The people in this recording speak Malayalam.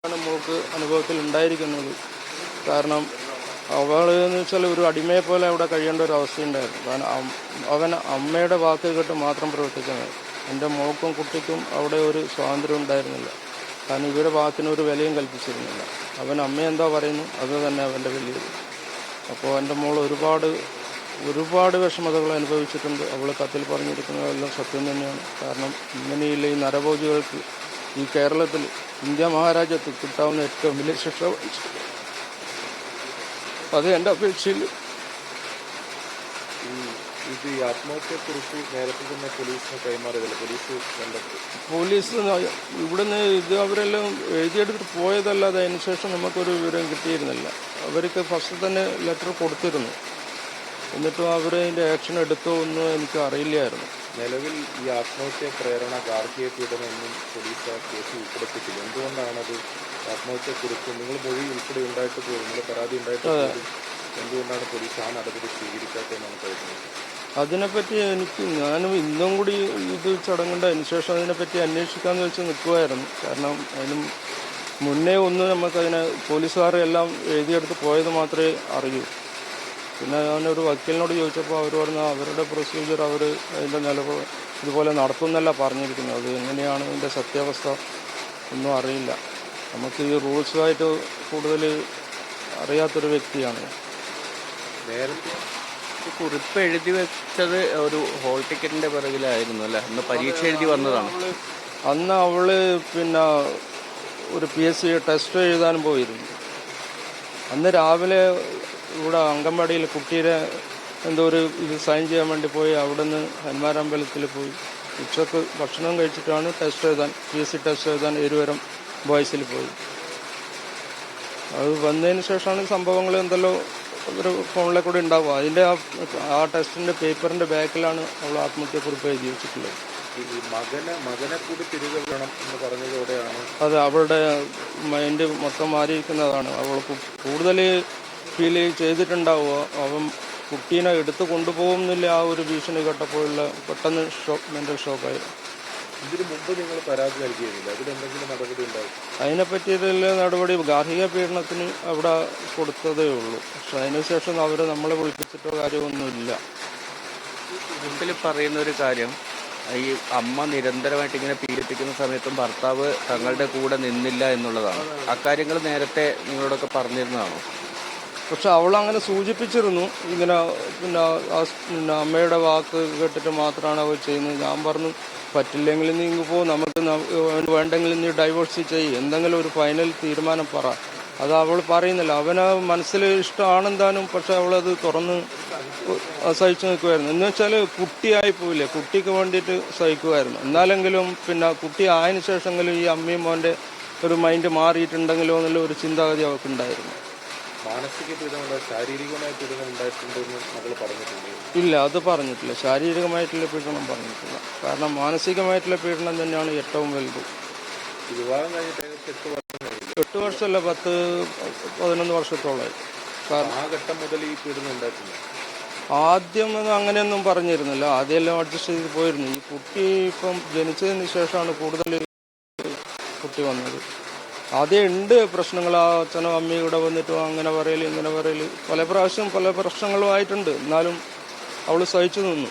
ആണ് മോൾക്ക് അനുഭവത്തിൽ ഉണ്ടായിരിക്കുന്നത്. കാരണം അവളെന്ന് വെച്ചാൽ ഒരു അടിമയെ പോലെ അവിടെ കഴിയേണ്ട ഒരു അവസ്ഥയുണ്ടായിരുന്നു. കാരണം അവൻ അമ്മയുടെ വാക്ക് കേട്ട് മാത്രം പ്രവർത്തിക്കുന്നത്. എൻ്റെ മോൾക്കും കുട്ടിക്കും അവിടെ ഒരു സ്വാതന്ത്ര്യം ഉണ്ടായിരുന്നില്ല. കാരണം ഇവരുടെ വാക്കിനൊരു വിലയും കൽപ്പിച്ചിരുന്നില്ല. അവൻ അമ്മ എന്താ പറയുന്നു അത് തന്നെ അവൻ്റെ വലിയത്. അപ്പോൾ എൻ്റെ മോൾ ഒരുപാട് വിഷമതകൾ അനുഭവിച്ചിട്ടുണ്ട്. അവൾ കത്തിൽ പറഞ്ഞിരിക്കുന്നതെല്ലാം സത്യം തന്നെയാണ്. കാരണം ഇങ്ങനെയുള്ള ഈ നരഭോജികൾക്ക് ഈ കേരളത്തിൽ ഇന്ത്യ മഹാരാജ്യത്ത് കിട്ടാവുന്ന ഏറ്റവും വലിയ ശിക്ഷ വഹിച്ചിട്ടുണ്ട്. അത് എൻ്റെ അപേക്ഷയിൽ ഇത് ഈ ആത്മഹത്യയെക്കുറിച്ച് നേരത്തെ തന്നെ പോലീസിന് കൈമാറിയതല്ല, പോലീസ് ഇവിടുന്ന് ഇത് അവരെല്ലാം എഴുതിയെടുത്ത് പോയതല്ലാതെ അതിനുശേഷം നമുക്കൊരു വിവരം കിട്ടിയിരുന്നില്ല. അവർക്ക് ഫസ്റ്റ് തന്നെ ലെറ്റർ കൊടുത്തിരുന്നു. എന്നിട്ടും അവരതിൻ്റെ ആക്ഷൻ എടുത്തോ ഒന്നും എനിക്ക് അറിയില്ലായിരുന്നു. നിലവിൽ ഈ ആത്മഹത്യ പ്രേരണ ഗാർഹിക പീഡനം എന്നും പോലീസ് ആ കേസ് ഉൾപ്പെടുത്തിയിട്ടില്ല. എന്തുകൊണ്ടാണത് ആത്മഹത്യയെക്കുറിച്ച് നിങ്ങൾ മൊഴി ഉൾപ്പെടെ ഉണ്ടായിട്ട് പോയി, നിങ്ങൾ പരാതി ഉണ്ടായിട്ട് പോയി, എന്തുകൊണ്ടാണ് പോലീസ് ആ നടപടി സ്വീകരിക്കാത്തതെന്നാണ് കരുതുന്നത്? അതിനെപ്പറ്റി ഞാനും ഇന്നും കൂടി ഇത് ചടങ്ങുണ്ട്. അതിനുശേഷം അതിനെപ്പറ്റി അന്വേഷിക്കാമെന്ന് വെച്ച് നിൽക്കുമായിരുന്നു. കാരണം അതിന് മുന്നേ ഒന്നും നമുക്കതിനെ പോലീസുകാരെല്ലാം എഴുതിയെടുത്ത് പോയത് മാത്രമേ അറിയൂ. പിന്നെ ഞാനൊരു വക്കീലിനോട് ചോദിച്ചപ്പോൾ അവർ പറഞ്ഞു അവരുടെ പ്രൊസീജിയർ അവർ അതിൻ്റെ നിലപാട് ഇതുപോലെ നടത്തുന്നല്ല പറഞ്ഞിരിക്കുന്നത്. അത് എങ്ങനെയാണ് ഇതിൻ്റെ സത്യാവസ്ഥ ഒന്നും അറിയില്ല. നമുക്ക് ഈ റൂൾസുമായിട്ട് കൂടുതൽ അറിയാത്തൊരു വ്യക്തിയാണ്. നേരത്തെ കുറിപ്പ് എഴുതി വെച്ചത് ഒരു ഹോൾ ടിക്കറ്റിന്റെ പിറകിലായിരുന്നു അല്ലേ? അന്ന് പരീക്ഷ എഴുതി വന്നതാണ്. അന്ന് അവള് പിന്നെ ഒരു PSC ടെസ്റ്റ് എഴുതാനും പോയിരുന്നു. അന്ന് രാവിലെ ഇവിടെ അങ്കൻവാടിയിൽ കുട്ടിയുടെ എന്തോ ഒരു ഇത് സൈൻ ചെയ്യാൻ വേണ്ടി പോയി. അവിടെ നിന്ന് ഹനുമാരമ്പലത്തിൽ പോയി ഉച്ചക്ക് ഭക്ഷണം കഴിച്ചിട്ടാണ് PSC ടെസ്റ്റ് എഴുതാൻ എരുവരം ബോയ്സിൽ പോയി. അത് വന്നതിന് ശേഷമാണ് സംഭവങ്ങൾ എന്തെല്ലോ ഒരു ഫോണിലെ കൂടെ ഉണ്ടാവുക. അതിൻ്റെ ആ ടെസ്റ്റിൻ്റെ പേപ്പറിൻ്റെ ബാക്കിലാണ് അവൾ ആത്മഹത്യക്കുറിപ്പ് എഴുതി വെച്ചിട്ടുള്ളത്. മകനെ കൂടി തിരികെ വേണം എന്ന് പറഞ്ഞതോടെയാണ് അത് അവളുടെ മൈൻഡ് മൊത്തം മാറിയിരിക്കുന്നതാണ്. അവൾ കൂടുതൽ ഫീൽ ചെയ്തിട്ടുണ്ടാവുക. അവൻ കുട്ടീനെ എടുത്ത് കൊണ്ടുപോകുന്നില്ല. ആ ഒരു ഭീഷണി കേട്ടപ്പോഴുള്ള പെട്ടെന്ന് മെൻ്റൽ ഷോക്കായി. ഇതിനു മുമ്പ് നിങ്ങൾ പരാതി നൽകിയിരുന്നില്ല, അതിലെന്തെങ്കിലും നടപടി ഉണ്ടാവും? അതിനെപ്പറ്റിയിട്ടുള്ള നടപടി ഗാർഹിക പീഡനത്തിന് അവിടെ കൊടുത്തതേ ഉള്ളൂ. പക്ഷെ അതിനുശേഷം അവർ നമ്മളെ വിളിപ്പിച്ചിട്ടോ കാര്യമൊന്നുമില്ല. മുമ്പിൽ പറയുന്ന ഒരു കാര്യം, ഈ അമ്മ നിരന്തരമായിട്ട് ഇങ്ങനെ പീഡിപ്പിക്കുന്ന സമയത്തും ഭർത്താവ് തങ്ങളുടെ കൂടെ നിന്നില്ല എന്നുള്ളതാണ്. അക്കാര്യങ്ങൾ നേരത്തെ നിങ്ങളോടൊക്കെ പറഞ്ഞിരുന്നതാണോ? പക്ഷെ അവൾ അങ്ങനെ സൂചിപ്പിച്ചിരുന്നു. ഇങ്ങനെ പിന്നെ അമ്മയുടെ വാക്ക് കേട്ടിട്ട് മാത്രമാണ് അവർ ചെയ്യുന്നത്. ഞാൻ പറഞ്ഞു പറ്റില്ലെങ്കിൽ നീ ഇങ്ങ് പോ, നമുക്ക് വേണ്ടെങ്കിൽ നീ ഡൈവോഴ്സ് ചെയ്യ്, എന്തെങ്കിലും ഒരു ഫൈനൽ തീരുമാനം പറ. അത് അവൾ പറയുന്നില്ല. അവന് മനസ്സിൽ ഇഷ്ടമാണെന്താനും, പക്ഷെ അവളത് തുറന്ന് സഹിച്ചു നിൽക്കുമായിരുന്നു. എന്ന് വെച്ചാൽ കുട്ടിയായി പോയില്ലേ, കുട്ടിക്ക് വേണ്ടിയിട്ട് സഹിക്കുമായിരുന്നു. എന്നാലെങ്കിലും പിന്നെ കുട്ടി ആയതിനു ശേഷമെങ്കിലും ഈ അമ്മയും മോൻ്റെ ഒരു മൈൻഡ് മാറിയിട്ടുണ്ടെങ്കിലോ എന്നുള്ള ഒരു ചിന്താഗതി അവൾക്കുണ്ടായിരുന്നു. മാനസിക പീഡനമുണ്ടോ, ശാരീരികമായ പീഡനം ഉണ്ടായിട്ടുണ്ടെന്ന് മകൾ പറഞ്ഞിട്ടുണ്ട്? ഇല്ല, അത് പറഞ്ഞിട്ടില്ല. ശാരീരികമായിട്ടുള്ള പീഡനം പറഞ്ഞിട്ടില്ല. കാരണം മാനസികമായിട്ടുള്ള പീഡനം തന്നെയാണ് ഏറ്റവും വലുത്. വിവാഹം കഴിഞ്ഞിട്ട് 8 വർഷമല്ല, 10-11 വർഷത്തോളമായി. കാരണം ആ ഘട്ടം മുതൽ ഈ പീഡനം ഉണ്ടായിട്ടില്ല. ആദ്യം അങ്ങനെയൊന്നും പറഞ്ഞിരുന്നില്ല. ആദ്യമെല്ലാം അഡ്ജസ്റ്റ് ചെയ്ത് പോയിരുന്നു. ഈ കുട്ടി ഇപ്പം ജനിച്ചതിന് ശേഷമാണ് കൂടുതൽ കുട്ടി വന്നത്. ആദ്യം ഉണ്ട് പ്രശ്നങ്ങൾ. ആ അച്ഛനും അമ്മയും ഇവിടെ വന്നിട്ടും അങ്ങനെ പറയൽ ഇങ്ങനെ പറയൽ പല പ്രാവശ്യം പല പ്രശ്നങ്ങളും ആയിട്ടുണ്ട്. എന്നാലും അവൾ സഹിച്ചു നിന്നു.